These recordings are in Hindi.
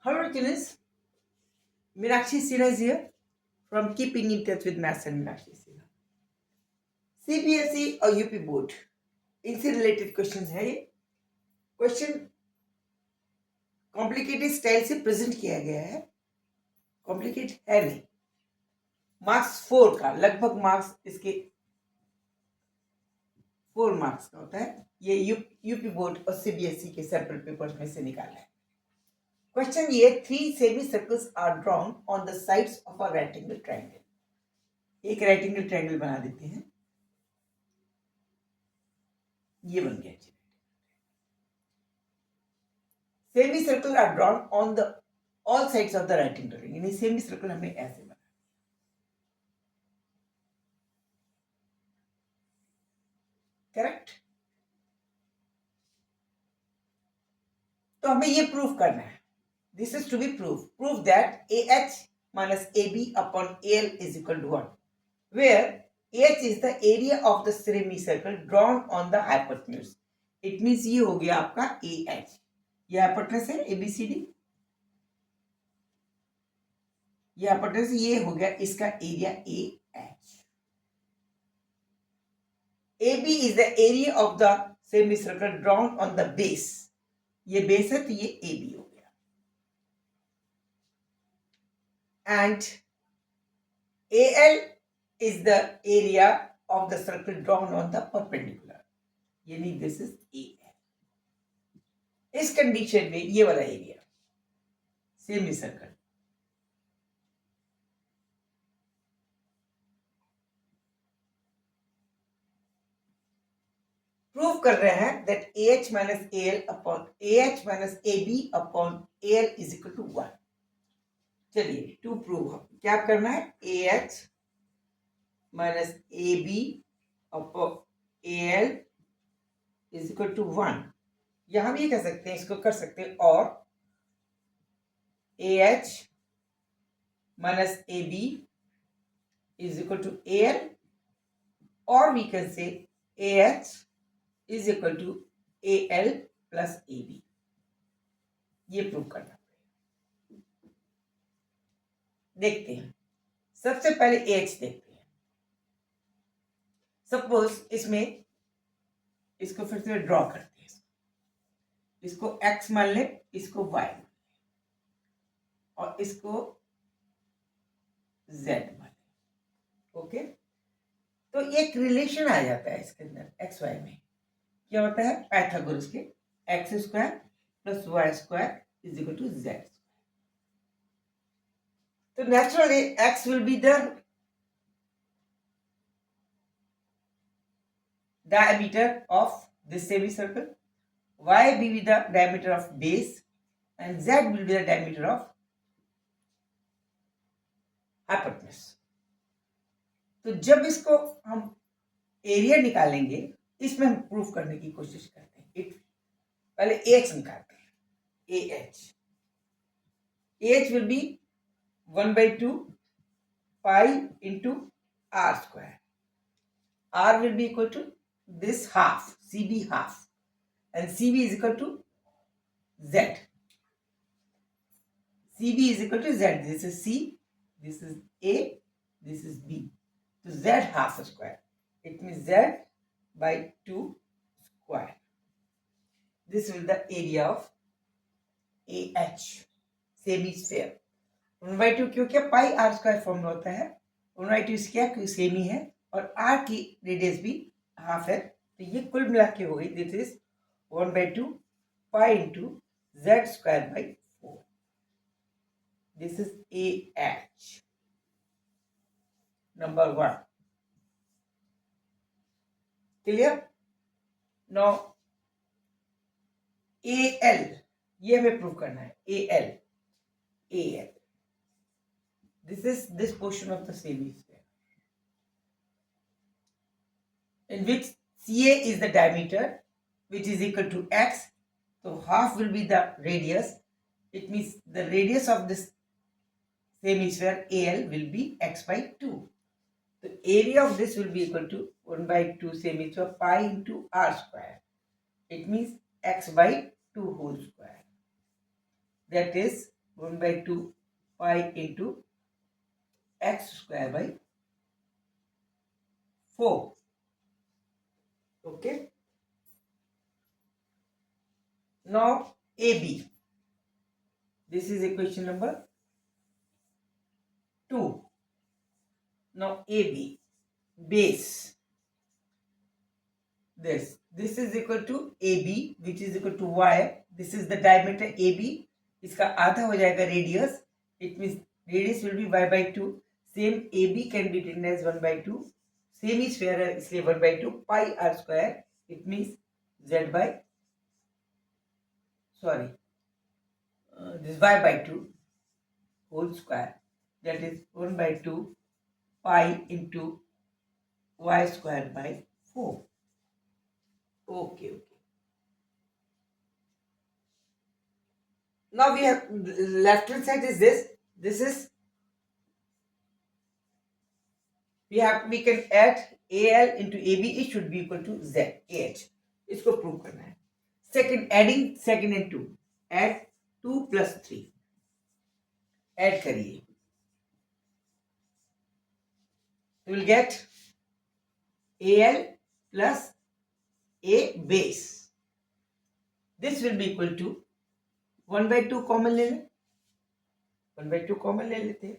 Hello students, Meenakshi Sinha is here from Keeping in Touch with Maths and Meenakshi Sinha. CBSE और यूपी बोर्ड इनसे रिलेटेड क्वेश्चन है। ये क्वेश्चन कॉम्प्लिकेटेड स्टाइल से प्रेजेंट किया गया है, कॉम्प्लिकेट है नहीं। मार्क्स 4 का लगभग मार्क्स इसके 4 मार्क्स का होता है। ये यूपी बोर्ड और सीबीएसई के सैंपल पेपर्स में से निकाला है। क्वेश्चन ये 3 semi circles are drawn on the sides of a rectangle triangle. एक रेक्टेंगल ट्रायंगल बना देते हैं, ये बन गया। Semi circle are drawn on the all sides of the rectangle, यानी सेमी सर्कल हमें ऐसे बना। करेक्ट। तो हमें ये प्रूव करना है। This is to be prove that A H minus A B upon L is equal to 1, where H is the area of the semi circle drawn on the hypotenuse. It means ये हो गया आपका ए एच। ये हाइपोटेन्यूज है एबीसीडी, ये हाइपोटेन्यूज, ये हो गया इसका area A H. AB is the area of the semicircle drawn on the base. ये बेस है तो ये AB हो गया। And AL is the area of the circle drawn on the perpendicular. यानी this is AL. इस कंडीशन में ये वाला एरिया सेमीसर्कल, प्रूव कर रहे हैं that AH minus AL upon AH minus AB upon AL is equal to 1। चलिए टू प्रूव क्या करना है, AH minus AB upon AL is equal to 1। यहां भी कह सकते हैं, इसको कर सकते हैं, और AH minus AB is equal to AL, और we can say AH is equal to AL plus AB। ये प्रूव करना पड़ेगा। देखते हैं, सबसे पहले AH देखते हैं। सपोज इसमें इसको फिर से ड्रॉ करते हैं, इसको X मान ले, इसको Y मान ले, और इसको Z मान ले। ओके, तो एक रिलेशन आ जाता है इसके अंदर एक्स वाई में। क्या होता है, पाइथागोरस के x square plus y square is equal to z. तो naturally x will be the diameter of this semicircle, y will be the diameter of base, and z will be the diameter of hypotenuse. तो जब इसको हम एरिया निकालेंगे, इसमें हम प्रूफ करने की कोशिश करते हैं। पहले AH निकालते हैं। AH will be 1/2 pi into r square. R will be equal to this half, CB half, and CB is equal to Z. CB is equal to Z. This is C, this is A, this is B. So Z half square. It means Z by 2 square. This will be the area of AH, semi-sphere. 1/2 क्योंकि पाई r स्क्वायर फॉर्म में होता है। 1/2 क्या, क्योंकि सेमी है और r की रेडियस भी हाफ है, तो ये कुल मिला के हो गई this is 1/2 pi into z square by 4। This is AH number 1। Clear. Now AL, ये हमें प्रूव करना है। AL this is this portion of the semi-sphere in which CA is the diameter, which is equal to x. So half will be the radius. It means the radius of this semi-sphere AL will be x by 2. The area of this will be equal to 1/2 semi-sphere pi into r square. It means x by 2 whole square. That is 1/2 pi into x square by 4. Okay. Now AB. This is equation number 2. Now AB base. This is equal to AB, which is equal to y. This is the diameter AB. इसका आधा हो जाएगा radius. It means radius will be y by 2. Same AB can be written as 1/2. Same is fair है इसलिए 1/2 pi r square. It means z by this y by 2 whole square. That is 1/2 pi into y square by 4. Okay. Now we have left hand side is this. This is we can add AL into AB. It should be equal to Z AH. इसको प्रूव करना है. Second, adding second and 2. Add 2 plus 3. Add करिए. You will get AL plus A base. This will be equal to 1/2 common ले लें. 1/2 कॉमन ले लेते हैं.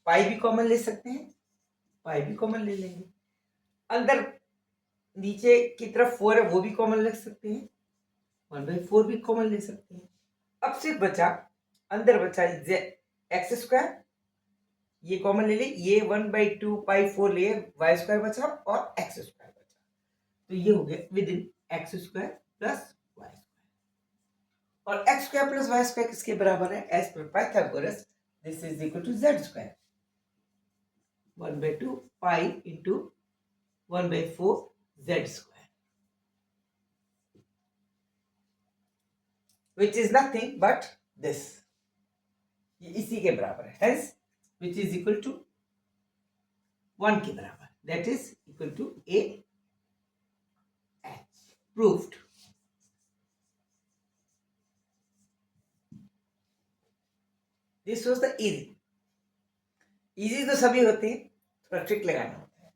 पाई भी कॉमन ले सकते हैं. पाई भी कॉमन ले लेंगे. अंदर नीचे की तरफ 4 है वो भी कॉमन ले सकते हैं. 1/4 भी कॉमन ले सकते हैं. अब सिर्फ बचा अंदर बचा एक्स स्क्वायर. ये कॉमन ले ले. ये 1/2 पाई 4 ले वाई स्क्वायर बचा और एक्स स्क्वायर बचा. तो ये हो गया within x square plus y square. और x square plus y square किसके बराबर है? As per Pythagoras this is equal to z square. 1/2 pi into 1/4 z square, which is nothing but this. ये इसी के बराबर है. Hence, which is equal to 1 के बराबर. That is equal to A H. Proved. This was the easy. Easy तो सभी होते हैं. थोड़ा ट्रिक लगाना होता है.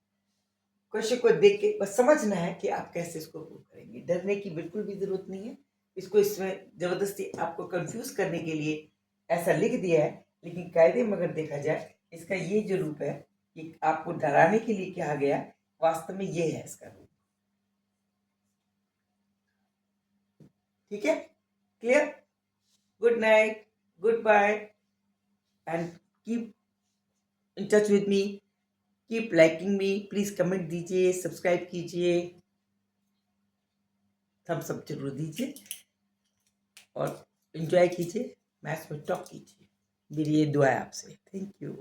क्वेश्चन को देख के बस समझना है कि आप कैसे इसको प्रूव करेंगे. डरने की बिल्कुल भी जरूरत नहीं है. इसको इसमें जबरदस्ती आपको कंफ्यूज करने के लिए ऐसा लिख दिया है. लेकिन कायदे में अगर देखा जाए इसका ये जो रूप है कि आपको डराने के लिए कहा गया, वास्तव में ये है इसका रूप. ठीक है. Clear. Good night. Good bye. And keep in touch with me. Keep liking me. Please comment दीजिए. सब्सक्राइब कीजिए. थम्स अप जरूर दीजिए और एंजॉय कीजिए. मैथ्स में टॉप कीजिए. मेरी ये दुआ है आपसे. Thank you.